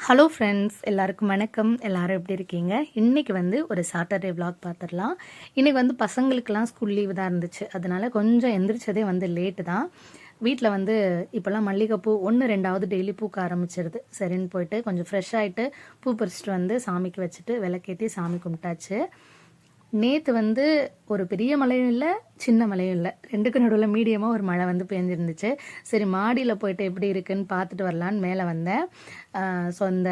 Hello friends, எல்லாருக்கும் வணக்கம். எல்லாரும் எப்படி இருக்கீங்க? இன்றைக்கி வந்து ஒரு சாட்டர்டே விலாக் பார்த்துடலாம். இன்றைக்கி வந்து பசங்களுக்கெல்லாம் ஸ்கூல் லீவு தான் இருந்துச்சு. அதனால் கொஞ்சம் எந்திரிச்சதே வந்து லேட்டு தான். வீட்டில் வந்து இப்போல்லாம் மல்லிகைப்பூ 1-2 டெய்லி பூக்க ஆரம்பிச்சிருது. சரின்னு போயிட்டு கொஞ்சம் ஃப்ரெஷ் ஆகிட்டு பூ பறிச்சிட்டு வந்து சாமிக்கு வச்சுட்டு விளக்கேற்றி சாமி கும்பிட்டாச்சு. நேற்று வந்து ஒரு பெரிய மழையும் இல்லை, சின்ன மழையும் இல்லை, ரெண்டுக்கு நடுவில் மீடியமாக ஒரு மழை வந்து பெஞ்சிருந்துச்சு. சரி, மாடியில் போயிட்டு எப்படி இருக்குன்னு பார்த்துட்டு வரலான்னு மேலே வந்தேன். ஸோ இந்த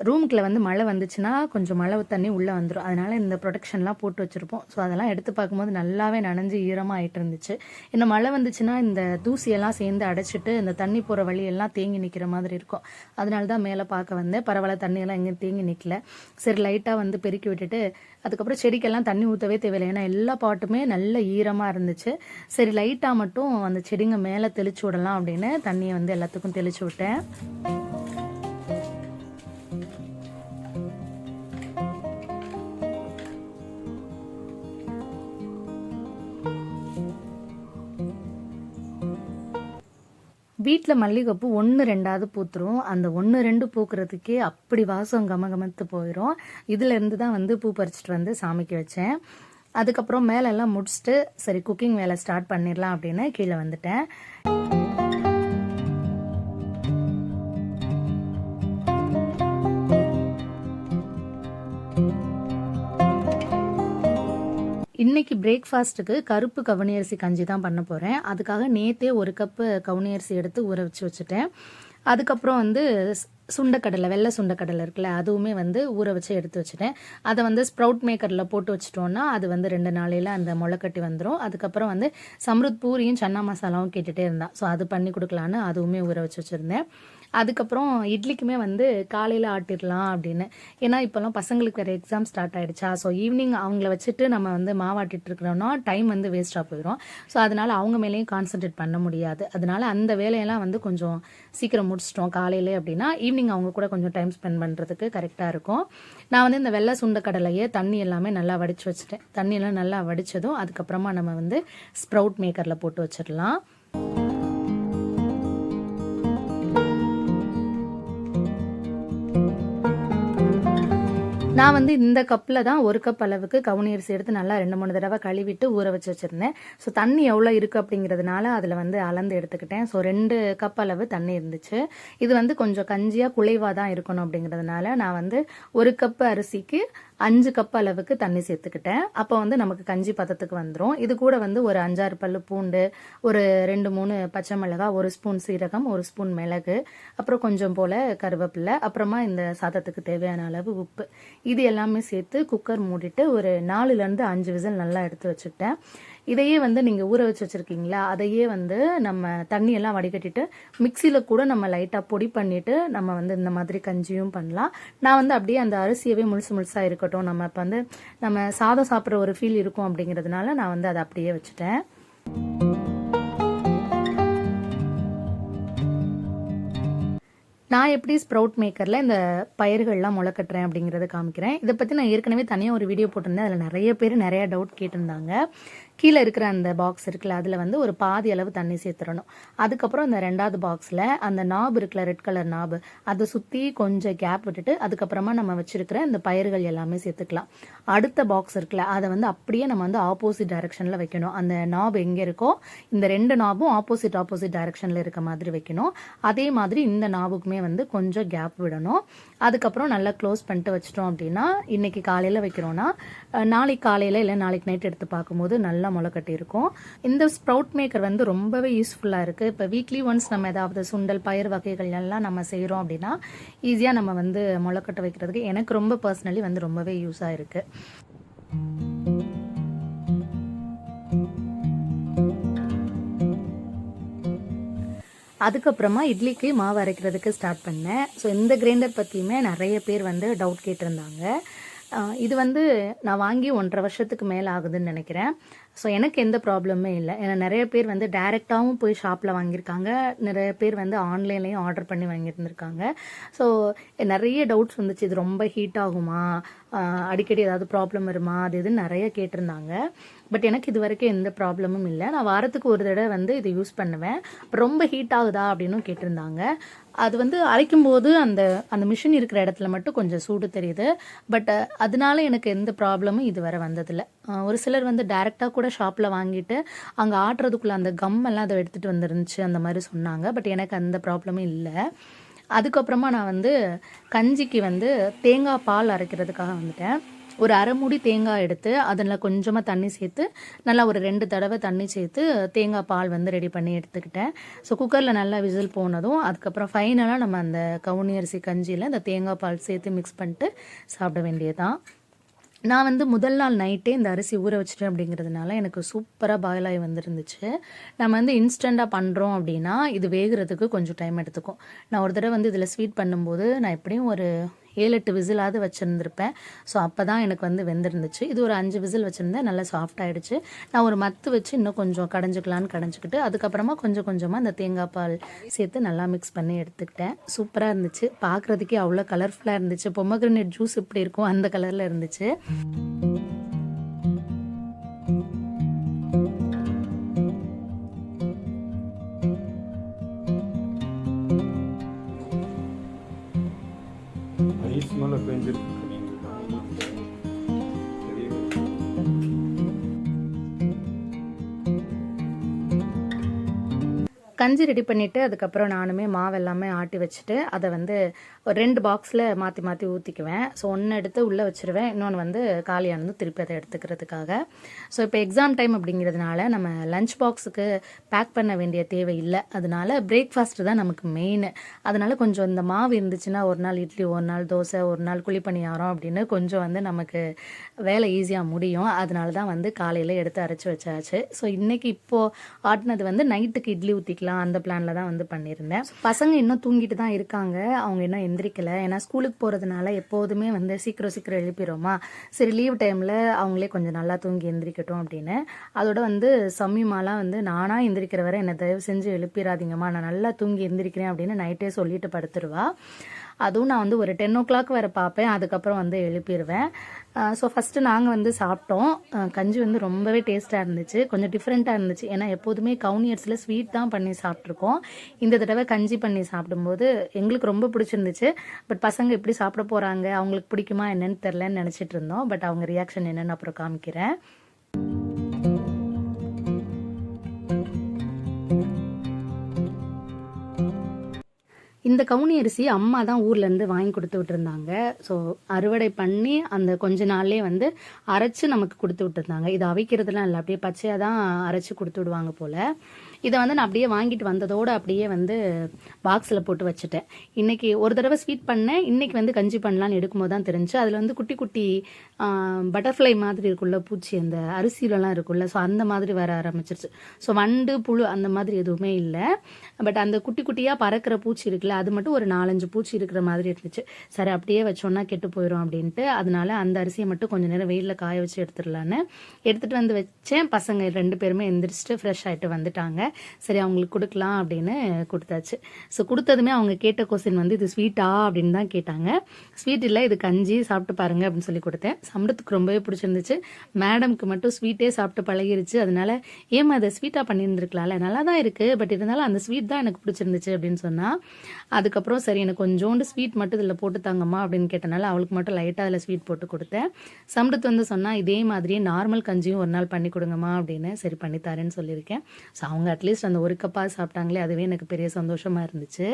ரூமுக்குள்ளே வந்து மழை வந்துச்சுன்னா கொஞ்சம் மழை தண்ணி உள்ளே வந்துடும். அதனால் இந்த ப்ரொடெக்ஷன்லாம் போட்டு வச்சுருப்போம். ஸோ அதெல்லாம் எடுத்து பார்க்கும்போது நல்லாவே நனைஞ்சு ஈரமாக ஆகிட்டு இருந்துச்சு. இந்த மழை வந்துச்சுன்னா இந்த தூசியெல்லாம் சேர்ந்து அடைச்சிட்டு இந்த தண்ணி போகிற வழியெல்லாம் தேங்கி நிற்கிற மாதிரி இருக்கும். அதனால தான் மேலே பார்க்க வந்தேன். பரவாயில்ல, தண்ணியெல்லாம் எங்கேயும் தேங்கி நிற்கல. சரி, லைட்டாக வந்து பெருக்கி விட்டுட்டு அதுக்கப்புறம் செடிக்கெல்லாம் தண்ணி ஊற்றவே தேவையில்லை. ஏன்னா எல்லா பாட்டுமே நல்ல ஈரமாக இருந்துச்சு. சரி, லைட்டாக மட்டும் அந்த செடிங்க மேலே தெளிச்சு விடலாம் அப்படின்னு தண்ணியை வந்து எல்லாத்துக்கும் தெளிச்சு விட்டேன். வீட்டில் மல்லிகைப்பூ 1-2 பூத்துரும். அந்த 1-2 பூக்கிறதுக்கே அப்படி வாசம் கமகமத்து போயிடும். இதுலேருந்து தான் வந்து பூ பறிச்சிட்டு வந்து சாமிக்கு வச்சேன். அதுக்கப்புறம் மேலெல்லாம் முடிச்சுட்டு சரி குக்கிங் வேலை ஸ்டார்ட் பண்ணிடலாம் அப்படின்னு கீழே வந்துட்டேன். இன்றைக்கி பிரேக்ஃபாஸ்ட்டுக்கு கருப்பு கவுனி அரிசி கஞ்சி தான் பண்ண போகிறேன். அதுக்காக நேற்றே 1 கப்பு கவுனி அரிசி எடுத்து ஊற வச்சுட்டேன். அதுக்கப்புறம் வந்து சுண்டைக்கடலை, வெள்ளை சுண்டைக்கடலை இருக்குல்ல, அதுவுமே வந்து ஊற வச்சு எடுத்து வச்சுட்டேன். அதை வந்து ஸ்ப்ரவுட் மேக்கரில் போட்டு வச்சுட்டோன்னா அது வந்து 2 நாளையில் அந்த முளைக்கட்டி வந்துடும். அதுக்கப்புறம் வந்து சம்ருத் பூரியும் சன்னா மசாலாவும் கேட்டுகிட்டே இருந்தான். ஸோ அது பண்ணி கொடுக்கலான்னு அதுவுமே ஊற வச்சு வச்சுருந்தேன். அதுக்கப்புறம் இட்லிக்குமே வந்து காலையில் ஆட்டிடலாம் அப்படின்னு. ஏன்னா இப்போல்லாம் பசங்களுக்கு வேறு எக்ஸாம் ஸ்டார்ட் ஆகிடுச்சா. ஸோ ஈவினிங் அவங்கள வச்சுட்டு நம்ம வந்து மாவாட்டிட்டு இருக்கிறோன்னா டைம் வந்து வேஸ்ட்டாக போயிடும். ஸோ அதனால் அவங்க மேலேயும் கான்சன்ட்ரேட் பண்ண முடியாது. அதனால் அந்த வேலையெல்லாம் வந்து கொஞ்சம் சீக்கிரம் முடிச்சிட்டோம் காலையிலே அப்படின்னா ஈவினிங் அவங்க கூட கொஞ்சம் டைம் ஸ்பெண்ட் பண்ணுறதுக்கு கரெக்டாக இருக்கும். நான் வந்து இந்த வெள்ளை சுண்டைக்கடலையே தண்ணி எல்லாமே நல்லா வடித்து வச்சுட்டேன். தண்ணியெல்லாம் நல்லா வடித்ததும் அதுக்கப்புறமா நம்ம வந்து ஸ்ப்ரவுட் மேக்கரில் போட்டு வச்சிடலாம். நான் வந்து இந்த கப்பில் தான் 1 கப் அளவுக்கு கவுனி அரிசி எடுத்து நல்லா 2-3 தடவை கழுவிட்டு ஊற வச்சு வச்சுருந்தேன். ஸோ தண்ணி எவ்வளோ இருக்குது அப்படிங்கிறதுனால அதில் வந்து அளந்து எடுத்துக்கிட்டேன். ஸோ 2 கப் அளவு தண்ணி இருந்துச்சு. இது வந்து கொஞ்சம் கஞ்சியாக குழைவாக தான் இருக்கணும் அப்படிங்கிறதுனால நான் வந்து 1 கப் அரிசிக்கு 5 கப் அளவுக்கு தண்ணி சேர்த்துக்கிட்டேன். அப்போ வந்து நமக்கு கஞ்சி பதத்துக்கு வந்துடும். இது கூட வந்து ஒரு 5-6 பல்லு பூண்டு, ஒரு 2-3 பச்சை மிளகாய், 1 ஸ்பூன் சீரகம், 1 ஸ்பூன் மிளகு, அப்புறம் கொஞ்சம் போல் கருவேப்பிலை, அப்புறமா இந்த சாதத்துக்கு தேவையான அளவு உப்பு, இது எல்லாமே சேர்த்து குக்கர் மூடிட்டு ஒரு 4-5 விசில் நல்லா எடுத்து வச்சுக்கிட்டேன். இதையே வந்து நீங்கள் ஊற வச்சு வச்சுருக்கீங்களா, அதையே வந்து நம்ம தண்ணியெல்லாம் வடிகட்டிட்டு மிக்சியில் கூட நம்ம லைட்டாக பொடி பண்ணிவிட்டு நம்ம வந்து இந்த மாதிரி கஞ்சியும் பண்ணலாம். நான் வந்து அப்படியே அந்த அரிசியவே முழுசாக இருக்கட்டும், நம்ம இப்போ வந்து நம்ம சாதம் சாப்பிட்ற ஒரு ஃபீல் இருக்கும் அப்படிங்கிறதுனால நான் வந்து அதை அப்படியே வச்சுட்டேன். நான் எப்படி ஸ்ப்ரவுட் மேக்கரில் இந்த பயிர்கள்லாம் முளைக்கட்டுறேன் அப்படிங்கிறத காமிக்கிறேன். இதை பற்றி நான் ஏற்கனவே தனியாக ஒரு வீடியோ போட்டிருந்தேன். அதில் நிறைய பேர் நிறையா டவுட் கேட்டிருந்தாங்க. கீழே இருக்கிற அந்த பாக்ஸ் இருக்குல்ல, அதில் வந்து ஒரு பாதி அளவு தண்ணி சேர்த்துடணும். அதுக்கப்புறம் இந்த 2வது பாக்ஸில் அந்த நாபு இருக்குல்ல, ரெட் கலர் நாபு, அதை சுற்றி கொஞ்சம் கேப் விட்டுட்டு அதுக்கப்புறமா நம்ம வச்சுருக்கிற இந்த பயிர்கள் எல்லாமே சேர்த்துக்கலாம். அடுத்த பாக்ஸ் இருக்குல்ல, அதை வந்து அப்படியே நம்ம வந்து ஆப்போசிட் டைரெக்ஷனில் வைக்கணும். அந்த நாபு எங்கே இருக்கோ இந்த 2 நாபும் ஆப்போசிட் டைரெக்ஷனில் இருக்க மாதிரி வைக்கணும். அதே மாதிரி இந்த நாபுக்குமே வந்து கொஞ்சம் கேப் விடணும். அதுக்கப்புறம் நல்லா க்ளோஸ் பண்ணிட்டு வச்சிட்டோம் அப்படின்னா இன்றைக்கி காலையில் வைக்கிறோன்னா நாளைக்கு காலையில் இல்லை நாளைக்கு நைட் எடுத்து பார்க்கும்போது நல்லா முளைக்கட்டி இருக்கும். இந்த ஸ்ப்ரவுட் மேக்கர் வந்து ரொம்பவே யூஸ்ஃபுல்லாக இருக்குது. இப்போ வீக்லி ஒன்ஸ் நம்ம ஏதாவது சுண்டல் பயிர் வகைகள் எல்லாம் நம்ம செய்கிறோம் அப்படின்னா ஈஸியாக நம்ம வந்து முளைக்கட்ட வைக்கிறதுக்கு எனக்கு ரொம்ப பர்சனலி வந்து ரொம்பவே யூஸாக இருக்குது. அதுக்கப்புறமா இட்லிக்கு மாவு அரைக்கிறதுக்கு ஸ்டார்ட் பண்ணேன். ஸோ இந்த கிரைண்டர் பற்றியுமே நிறைய பேர் வந்து டவுட் கேட்டிருந்தாங்க. இது வந்து நான் வாங்கி 1.5 வருஷத்துக்கு மேலே ஆகுதுன்னு நினைக்கிறேன். ஸோ எனக்கு எந்த ப்ராப்ளமே இல்லை. ஏன்னா நிறைய பேர் வந்து டைரெக்டாகவும் போய் ஷாப்பில் வாங்கியிருக்காங்க, நிறைய பேர் வந்து ஆன்லைன்லேயும் ஆர்டர் பண்ணி வாங்கியிருந்துருக்காங்க. ஸோ நிறைய டவுட்ஸ் வந்துச்சு, இது ரொம்ப ஹீட் ஆகுமா, அடிக்கடி ஏதாவது ப்ராப்ளம் வருமா, அது இதுன்னு நிறைய கேட்டிருந்தாங்க. பட் எனக்கு இது வரைக்கும் எந்த ப்ராப்ளமும் இல்லை. நான் வாரத்துக்கு ஒரு தடவை வந்து இது யூஸ் பண்ணுவேன். ரொம்ப ஹீட் ஆகுதா அப்படின்னும் கேட்டிருந்தாங்க. அது வந்து அரைக்கும்போது அந்த அந்த மிஷின் இருக்கிற இடத்துல மட்டும் கொஞ்சம் சூடு தெரியுது. பட் அதனால எனக்கு எந்த ப்ராப்ளமும் இது வரை வந்ததில்லை. ஒரு சிலர் வந்து டைரெக்டாக கூட ஷாப்பில் வாங்கிட்டு அங்கே ஆட்டுறதுக்குள்ளே அந்த கம் எல்லாம் அதை எடுத்துகிட்டு வந்துருந்துச்சு அந்த மாதிரி சொன்னாங்க. பட் எனக்கு அந்த ப்ராப்ளமும் இல்லை. அதுக்கப்புறமா நான் வந்து கஞ்சிக்கு வந்து தேங்காய் பால் அரைக்கிறதுக்காக வந்துட்டேன். ஒரு அரை மூடி தேங்காய் எடுத்து அதில் கொஞ்சமாக தண்ணி சேர்த்து நல்லா ஒரு 2 தடவை தண்ணி சேர்த்து தேங்காய் பால் வந்து ரெடி பண்ணி எடுத்துக்கிட்டேன். ஸோ குக்கரில் நல்லா விசில் போனதும் அதுக்கப்புறம் ஃபைனலாக நம்ம அந்த கவுனி அரிசி கஞ்சியில் இந்த தேங்காய் பால் சேர்த்து மிக்ஸ் பண்ணிட்டு சாப்பிட வேண்டியதுதான். நான் வந்து முதல் நாள் நைட்டே இந்த அரிசி ஊற வச்சுட்டேன் அப்படிங்கிறதுனால எனக்கு சூப்பராக பாயில் ஆகி வந்துருந்துச்சு. நம்ம வந்து இன்ஸ்டண்ட்டாக பண்ணுறோம் அப்படின்னா இது வேகிறதுக்கு கொஞ்சம் டைம் எடுத்துக்கும். நான் ஒரு தடவை வந்து இதில் ஸ்வீட் பண்ணும்போது நான் எப்படியும் ஒரு 7-8 விசிலாவது வச்சுருந்துருப்பேன். ஸோ அப்போ தான் எனக்கு வந்து வெந்திருந்துச்சு. இது ஒரு 5 விசில் வச்சுருந்தேன், நல்லா சாஃப்ட் ஆகிடுச்சு. நான் ஒரு மத்து வச்சு இன்னும் கொஞ்சம் கடைஞ்சிக்கிட்டு அதுக்கப்புறமா கொஞ்சம் கொஞ்சமாக அந்த தேங்காய் பால் சேர்த்து நல்லா மிக்ஸ் பண்ணி எடுத்துக்கிட்டேன். சூப்பராக இருந்துச்சு, பார்க்குறதுக்கே அவ்வளோ கலர்ஃபுல்லாக இருந்துச்சு. பொமக்ரனேட் ஜூஸ் எப்படி இருக்கும் அந்த கலரில் இருந்துச்சு. ஐஸ் மேலே பெஞ்சிருக்கு. கஞ்சி ரெடி பண்ணிவிட்டு அதுக்கப்புறம் நானுமே மாவு எல்லாமே ஆட்டி வச்சுட்டு அதை வந்து ஒரு 2 பாக்ஸில் மாற்றி மாற்றி ஊற்றிக்குவேன். ஸோ ஒன்று எடுத்து உள்ளே வச்சுருவேன், இன்னொன்று வந்து காலியானது திருப்பி அதை எடுத்துக்கிறதுக்காக. ஸோ இப்போ எக்ஸாம் டைம் அப்படிங்கிறதுனால நம்ம லஞ்ச் பாக்ஸுக்கு பேக் பண்ண வேண்டிய தேவை இல்லை. அதனால பிரேக்ஃபாஸ்ட்டு தான் நமக்கு மெயின். அதனால் கொஞ்சம் இந்த மாவு இருந்துச்சுன்னா ஒரு நாள் இட்லி, ஒரு நாள் தோசை, ஒரு நாள் குழிப்பணியாரம் அப்படின்னு கொஞ்சம் வந்து நமக்கு வேலை ஈஸியாக முடியும். அதனால தான் வந்து காலையில் எடுத்து அரைச்சி வச்சாச்சு. ஸோ இன்றைக்கி இப்போது ஆட்டினது வந்து நைட்டுக்கு இட்லி ஊற்றிக்கலாம் அந்த பிளானில் தான் வந்து பண்ணியிருந்தேன். பசங்க இன்னும் தூங்கிட்டு தான் இருக்காங்க, அவங்க இன்னும் எந்திரிக்கலை. ஏன்னா ஸ்கூலுக்கு போகிறதுனால எப்போதுமே வந்து சீக்கிரம் எழுப்பிடுவோமா, சரி லீவ் டைமில் அவங்களே கொஞ்சம் நல்லா தூங்கி எந்திரிக்கட்டும் அப்படின்னு. அதோட வந்து சம்மிமாலாம் வந்து நானாக எந்திரிக்கிற வரை என்னை தயவு செஞ்சு எழுப்பிடாதீங்கம்மா, நான் நல்லா தூங்கி எந்திரிக்கிறேன் அப்படின்னு நைட்டே சொல்லிட்டு படுத்துருவா. அதுவும் நான் வந்து ஒரு 10 o'clock வரை பார்ப்பேன், அதுக்கப்புறம் வந்து எழுப்பிடுவேன். ஸோ ஃபஸ்ட்டு நாங்கள் வந்து சாப்பிட்டோம். கஞ்சி வந்து ரொம்பவே டேஸ்ட்டாக இருந்துச்சு, கொஞ்சம் டிஃப்ரெண்ட்டாக இருந்துச்சு. ஏன்னா எப்போதுமே கவுனி அரிசியில் ஸ்வீட் தான் பண்ணி சாப்பிட்ருக்கோம். இந்த தடவை கஞ்சி பண்ணி சாப்பிடும்போது எங்களுக்கு ரொம்ப பிடிச்சிருந்துச்சு. பட் பசங்க எப்படி சாப்பிட போகிறாங்க, அவங்களுக்கு பிடிக்குமா என்னன்னு தெரிலன்னு நினச்சிட்டு இருந்தோம். பட் அவங்க ரியாக்ஷன் என்னென்னு அப்புறம் காமிக்கிறேன். இந்த கவுனி அரிசி அம்மா தான் ஊர்லேருந்து வாங்கி கொடுத்து விட்டுருந்தாங்க. ஸோ அறுவடை பண்ணி அந்த கொஞ்ச நாள்லேயே வந்து அரைச்சி நமக்கு கொடுத்து விட்டுருந்தாங்க. இது அவிக்கிறதுலாம் இல்லை, அப்படியே பச்சையாக தான் அரைச்சி கொடுத்து விடுவாங்க போல். இதை வந்து நான் அப்படியே வாங்கிட்டு வந்ததோடு அப்படியே வந்து பாக்ஸில் போட்டு வச்சுட்டேன். இன்றைக்கி ஒரு தடவை ஸ்வீட் பண்ணேன், இன்றைக்கி வந்து கஞ்சி பண்ணலான்னு எடுக்கும்போது தான் தெரிஞ்சு அதில் வந்து குட்டி குட்டி பட்டர்ஃப்ளை மாதிரி இருக்குள்ள பூச்சி அந்த அரிசியிலலாம் இருக்குல்ல, ஸோ அந்த மாதிரி வர ஆரம்பிச்சிருச்சு. ஸோ வண்டு புழு அந்த மாதிரி எதுவுமே இல்லை. பட் அந்த குட்டி குட்டியாக பறக்கிற பூச்சி இருக்குல்ல, அது மட்டும் ஒரு 4-5 பூச்சி இருக்கிற மாதிரி இருந்துச்சு. சரி அப்படியே வச்சோன்னா கெட்டு போயிடும் அப்படின்ட்டு அதனால அந்த அரிசியை மட்டும் கொஞ்சம் நேரம் வெயிலில் காய வச்சு எடுத்துடலான்னு எடுத்துகிட்டு வந்து வச்சேன். பசங்க 2 பேருமே எந்திரிச்சிட்டு ஃப்ரெஷ் ஆகிட்டு வந்துட்டாங்க. சரி அவங்களுக்கு கொடுக்கலாம் அப்படின்னு கொடுத்தாச்சு. ஸோ கொடுத்ததுமே அவங்க கேட்ட கொஸ்டின் வந்து இது ஸ்வீட்டா அப்படின்னு தான் கேட்டாங்க. ஸ்வீட் இல்லை, இது கஞ்சி, சாப்பிட்டு பாருங்க அப்படின்னு சொல்லி கொடுத்தேன். சம்பளத்துக்கு ரொம்பவே பிடிச்சிருந்துச்சு. மேடம்க்கு மட்டும் ஸ்வீட்டே சாப்பிட்டு பழகிருச்சு. அதனால ஏமா அதை ஸ்வீட்டாக பண்ணியிருந்துருக்கலாம்ல, நல்லா தான் இருக்குது, பட் இருந்தாலும் அந்த ஸ்வீட் தான் எனக்கு பிடிச்சிருந்துச்சு அப்படின்னு சொன்னால். அதுக்கப்புறம் சரி எனக்கு கொஞ்சோண்டு ஸ்வீட் மட்டும் இதில் போட்டு தாங்கம்மா அப்படின்னு கேட்டனால அவளுக்கு மட்டும் லைட்டாக அதில் ஸ்வீட் போட்டு கொடுத்தேன். சம்பளத்து வந்து சொன்னால் இதே மாதிரியே நார்மல் கஞ்சியும் ஒரு நாள் பண்ணி கொடுங்கம்மா அப்படின்னு. சரி பண்ணித்தாரேன்னு சொல்லியிருக்கேன். ஸோ அவங்க அட்லீஸ்ட் அந்த ஒரு கப்பாக சாப்பிட்டாங்களே, அதுவே எனக்கு பெரிய சந்தோஷமாக இருந்துச்சு.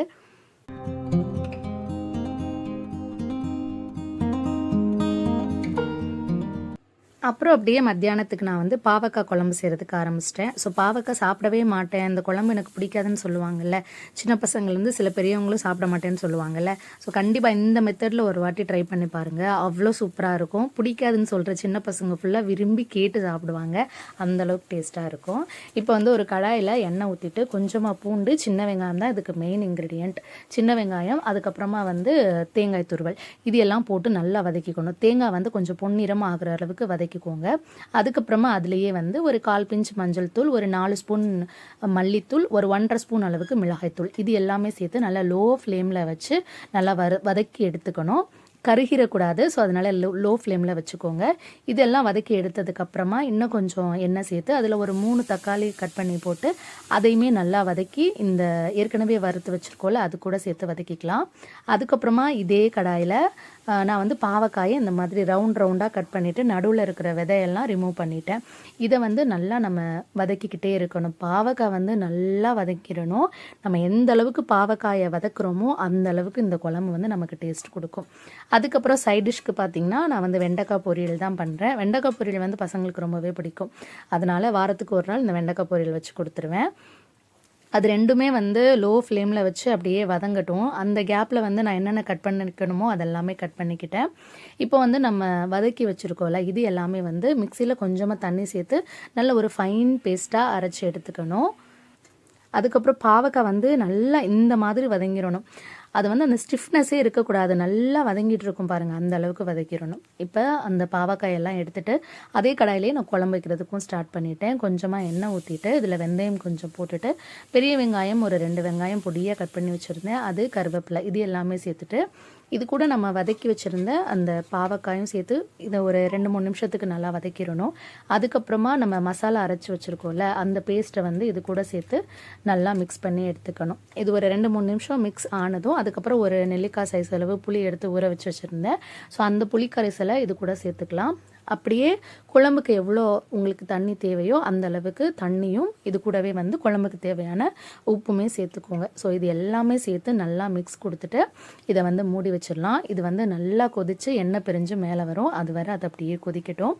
அப்புறம் அப்படியே மத்தியானத்துக்கு நான் வந்து பாவக்காய் குழம்பு செய்கிறதுக்கு ஆரம்பிச்சிட்டேன். ஸோ பாவக்காய் சாப்பிடவே மாட்டேன், இந்த குழம்பு எனக்கு பிடிக்காதுன்னு சொல்லுவாங்கல்ல, சின்ன பசங்கள்லேருந்து சில பெரியவங்களும் சாப்பிட மாட்டேன்னு சொல்லுவாங்கல்ல. ஸோ கண்டிப்பாக இந்த மெத்தடில் ஒரு வாட்டி ட்ரை பண்ணி பாருங்கள், அவ்வளோ சூப்பராக இருக்கும். பிடிக்காதுன்னு சொல்கிற சின்ன பசங்க ஃபுல்லாக விரும்பி கேட்டு சாப்பிடுவாங்க, அந்தளவுக்கு டேஸ்ட்டாக இருக்கும். இப்போ வந்து ஒரு கடாயில் எண்ணெய் ஊற்றிட்டு கொஞ்சமாக பூண்டு, சின்ன வெங்காயம் தான் இதுக்கு மெயின் இன்க்ரீடியண்ட். சின்ன வெங்காயம், அதுக்கப்புறமா வந்து தேங்காய் துருவல், இது எல்லாம் போட்டு நல்லா வதக்கிக்கணும். தேங்காய் வந்து கொஞ்சம் பொன்னிறமாக ஆகிற அளவுக்கு வதக்கி வதக்கிக்கோங்க. அதுக்கப்புறமா அதுலேயே வந்து ஒரு 1/4 பிஞ்ச் மஞ்சள் தூள், ஒரு 4 ஸ்பூன் மல்லித்தூள், ஒரு 1½ ஸ்பூன் அளவுக்கு மிளகாய்த்தூள், இது எல்லாமே சேர்த்து நல்லா லோ ஃப்ளேமில் வச்சு நல்லா வதக்கி எடுத்துக்கணும். கருகிடக்கூடாது. ஸோ அதனால் லோ ஃப்ளேமில் வச்சுக்கோங்க. இதெல்லாம் வதக்கி எடுத்ததுக்கப்புறமா இன்னும் கொஞ்சம் எண்ணெய் சேர்த்து அதில் ஒரு 3 தக்காளி கட் பண்ணி போட்டு அதையுமே நல்லா வதக்கி இந்த ஏற்கனவே வறுத்து வச்சுருக்கோம்ல அது கூட சேர்த்து வதக்கிக்கலாம். அதுக்கப்புறமா இதே கடாயில் நான் வந்து பாவக்காயை இந்த மாதிரி ரவுண்டாக கட் பண்ணிவிட்டு நடுவில் இருக்கிற விதையெல்லாம் ரிமூவ் பண்ணிட்டேன். இதை வந்து நல்லா நம்ம வதக்கிக்கிட்டே இருக்கணும். பாவக்காய் வந்து நல்லா வதக்கிடணும். நம்ம எந்த அளவுக்கு பாவக்காயை வதக்குறோமோ அந்த அளவுக்கு இந்த குழம்பு வந்து நமக்கு டேஸ்ட் கொடுக்கும். அதுக்கப்புறம் சைட் டிஷ்க்கு பார்த்திங்கன்னா நான் வந்து வெண்டைக்காய் பொரியல் தான் பண்ணுறேன். வெண்டைக்காய் பொரியல் வந்து பசங்களுக்கு ரொம்பவே பிடிக்கும். அதனால் வாரத்துக்கு ஒரு நாள் இந்த வெண்டைக்காய் பொரியல் வச்சு கொடுத்துருவேன். அது ரெண்டுமே வந்து லோ ஃப்ளேமில் வச்சு அப்படியே வதங்கட்டும். அந்த கேப்பில் வந்து நான் என்னென்ன கட் பண்ணிக்கணுமோ அதெல்லாமே கட் பண்ணிக்கிட்டேன். இப்போ வந்து நம்ம வதக்கி வச்சுருக்கோம்ல இது எல்லாமே வந்து மிக்சியில் கொஞ்சமாக தண்ணி சேர்த்து நல்ல ஒரு ஃபைன் பேஸ்ட்டாக அரைச்சி எடுத்துக்கணும். அதுக்கப்புறம் பாவக்காய் வந்து நல்லா இந்த மாதிரி வதங்கிடணும். அது வந்து அந்த ஸ்டிஃப்னஸே இருக்கக்கூடாது. நல்லா வதங்கிட்டு இருக்கும் பாருங்கள், அந்த அளவுக்கு வதக்கிடணும். இப்போ அந்த பாவக்காயெல்லாம் எடுத்துகிட்டு அதே கடாயிலே நான் குழம்பு வைக்கிறதுக்கும் ஸ்டார்ட் பண்ணிட்டேன். கொஞ்சமாக எண்ணெய் ஊற்றிட்டு இதில் வெந்தயம் கொஞ்சம் போட்டுட்டு பெரிய வெங்காயம் ஒரு 2 வெங்காயம் பொடியாக கட் பண்ணி வச்சுருந்தேன், அது கருவேப்பிலை, இது எல்லாமே சேர்த்துட்டு இது கூட நம்ம வதக்கி வச்சுருந்த அந்த பாவக்காயும் சேர்த்து இதை ஒரு 2-3 நிமிஷத்துக்கு நல்லா வதக்கிடணும். அதுக்கப்புறமா நம்ம மசாலா அரைச்சி வச்சுருக்கோம்ல அந்த பேஸ்ட்டை வந்து இது கூட சேர்த்து நல்லா மிக்ஸ் பண்ணி எடுத்துக்கணும். இது ஒரு 2-3 நிமிஷம் மிக்ஸ் ஆனதும் அதுக்கப்புறம் ஒரு நெல்லிக்காய் சைஸ் அளவு புளி எடுத்து ஊற வச்சு வச்சுருந்தேன். ஸோ அந்த புளி கரைசலை இது கூட சேர்த்துக்கலாம். அப்படியே குழம்புக்கு எவ்வளோ உங்களுக்கு தண்ணி தேவையோ அந்த அளவுக்கு தண்ணியும் இது கூடவே வந்து குழம்புக்கு தேவையான உப்புமே சேர்த்துக்கோங்க. ஸோ இது எல்லாமே சேர்த்து நல்லா மிக்ஸ் கொடுத்துட்டு இதை வந்து மூடி வச்சிடலாம். இது வந்து நல்லா கொதித்து எண்ணெய் பிரிஞ்சு மேலே வரும். அது வரை அது அப்படியே கொதிக்கட்டும்.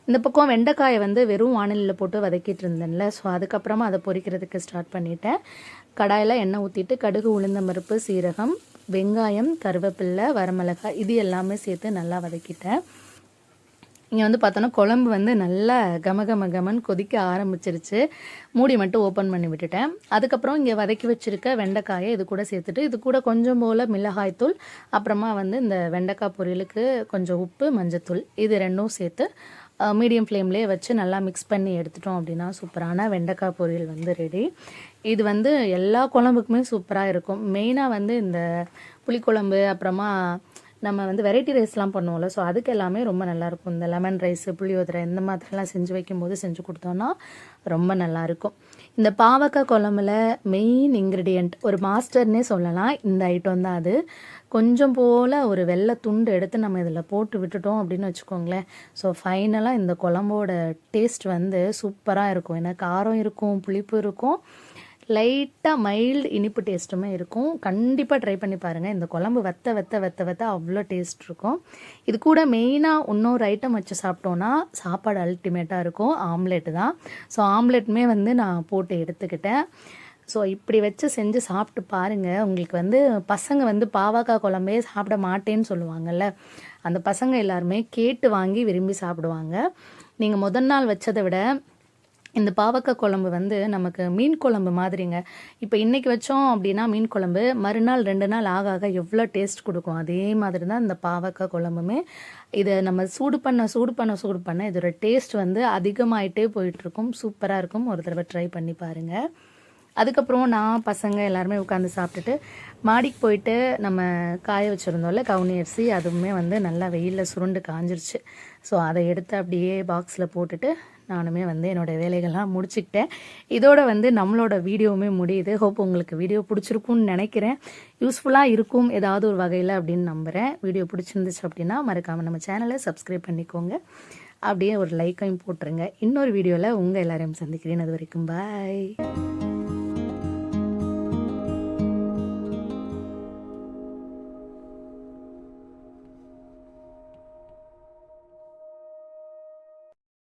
இந்த பக்கம் வெண்டைக்காயை வந்து வெறும் வானிலையில் போட்டு வதக்கிட்டு இருந்தேன்ல, ஸோ அதுக்கப்புறமா அதை பொரிக்கிறதுக்கு ஸ்டார்ட் பண்ணிட்டேன். கடாயில் எண்ணெய் ஊற்றிட்டு கடுகு, உளுந்தம்பருப்பு, சீரகம், வெங்காயம், கருவேப்பிலை, வரமிளகாய் இது எல்லாமே சேர்த்து நல்லா வதக்கிட்டேன். இங்கே வந்து பார்த்தோன்னா குழம்பு வந்து நல்லா கமன்னு கொதிக்க ஆரம்பிச்சிருச்சு. மூடி மட்டும் ஓப்பன் பண்ணி விட்டுட்டேன். அதுக்கப்புறம் இங்கே வதக்கி வச்சுருக்க வெண்டைக்காயை இது கூட சேர்த்துட்டு இது கூட கொஞ்சம் போல் மிளகாய்த்தூள், அப்புறமா வந்து இந்த வெண்டைக்காய் பொரியலுக்கு கொஞ்சம் உப்பு, மஞ்சத்தூள் இது ரெண்டும் சேர்த்து மீடியம் ஃப்ளேம்லேயே வச்சு நல்லா மிக்ஸ் பண்ணி எடுத்துட்டோம் அப்படின்னா சூப்பரான வெண்டைக்காய் பொரியல் வந்து ரெடி. இது வந்து எல்லா குழம்புக்குமே சூப்பராக இருக்கும். மெயினாக வந்து இந்த புளிக்குழம்பு, அப்புறமா நம்ம வந்து வெரைட்டி ரைஸ்லாம் பண்ணுவோம்ல, ஸோ அதுக்கு எல்லாமே ரொம்ப நல்லாயிருக்கும். இந்த லெமன் ரைஸு, புளியோதரை இந்த மாதிரிலாம் செஞ்சு வைக்கும்போது செஞ்சு கொடுத்தோன்னா ரொம்ப நல்லாயிருக்கும். இந்த பாவக்காய் குழம்புல மெயின் இன்க்ரீடியண்ட் ஒரு மாஸ்டர்னே சொல்லலாம், இந்த ஐட்டம் தான். அது கொஞ்சம் போல் ஒரு வெள்ளை துண்டு எடுத்து நம்ம இதில் போட்டு விட்டுட்டோம் அப்படின்னு வச்சுக்கோங்களேன். ஸோ ஃபைனலாக இந்த குழம்போட டேஸ்ட் வந்து சூப்பராக இருக்கும். ஏன்னா காரம் இருக்கும், புளிப்பு இருக்கும், லைட்டாக மைல்டு இனிப்பு டேஸ்ட்டுமே இருக்கும். கண்டிப்பாக ட்ரை பண்ணி பாருங்கள். இந்த குழம்பு வத்த அவ்வளோ டேஸ்ட் இருக்கும். இது கூட மெயினாக இன்னொரு ஐட்டம் வச்சு சாப்பிட்டோன்னா சாப்பாடு அல்டிமேட்டாக இருக்கும். ஆம்லெட்டு தான். ஸோ ஆம்லெட்டுமே வந்து நான் போட்டு எடுத்துக்கிட்டேன். ஸோ இப்படி வச்சு செஞ்சு சாப்பிட்டு பாருங்கள். உங்களுக்கு வந்து பசங்க வந்து பாவக்காய் குழம்பே சாப்பிட மாட்டேன்னு சொல்லுவாங்கள்ல, அந்த பசங்க எல்லாருமே கேட்டு வாங்கி விரும்பி சாப்பிடுவாங்க. நீங்கள் முதல் நாள் வச்சதை விட இந்த பாவக்காய் குழம்பு வந்து நமக்கு மீன் குழம்பு மாதிரிங்க. இப்போ இன்றைக்கி வச்சோம் அப்படின்னா மீன் குழம்பு, மறுநாள் 2 நாள் ஆக எவ்வளோ டேஸ்ட் கொடுக்கும். அதே மாதிரி தான் இந்த பாவக்காய் குழம்புமே. இதை நம்ம சூடு பண்ண இதோட டேஸ்ட் வந்து அதிகமாகிட்டே போயிட்டுருக்கும். சூப்பராக இருக்கும். ஒரு தடவை ட்ரை பண்ணி பாருங்கள். அதுக்கப்புறம் நான் பசங்க எல்லாருமே உட்காந்து சாப்பிட்டுட்டு மாடிக்கு போயிட்டு நம்ம காய வச்சுருந்தோம்ல கவுனி அரிசி, அதுவுமே வந்து நல்லா வெயிலில் சுருண்டு காஞ்சிருச்சு. ஸோ அதை எடுத்து அப்படியே பாக்ஸில் போட்டுட்டு நானுமே வந்து என்னோடய வேலைகள்லாம் முடிச்சுக்கிட்டேன். இதோட வந்து நம்மளோட வீடியோவுமே முடியுது. ஹோப் உங்களுக்கு வீடியோ பிடிச்சிருக்கும்னு நினைக்கிறேன். யூஸ்ஃபுல்லாக இருக்கும் ஏதாவது ஒரு வகையில் அப்படின்னு நம்புகிறேன். வீடியோ பிடிச்சிருந்துச்சு அப்படின்னா மறக்காமல் நம்ம சேனலை சப்ஸ்கிரைப் பண்ணிக்கோங்க. அப்படியே ஒரு லைக்கையும் போட்டுருங்க. இன்னொரு வீடியோவில் உங்கள் எல்லாரையும் சந்திக்கிறேன். அது வரைக்கும் பாய்.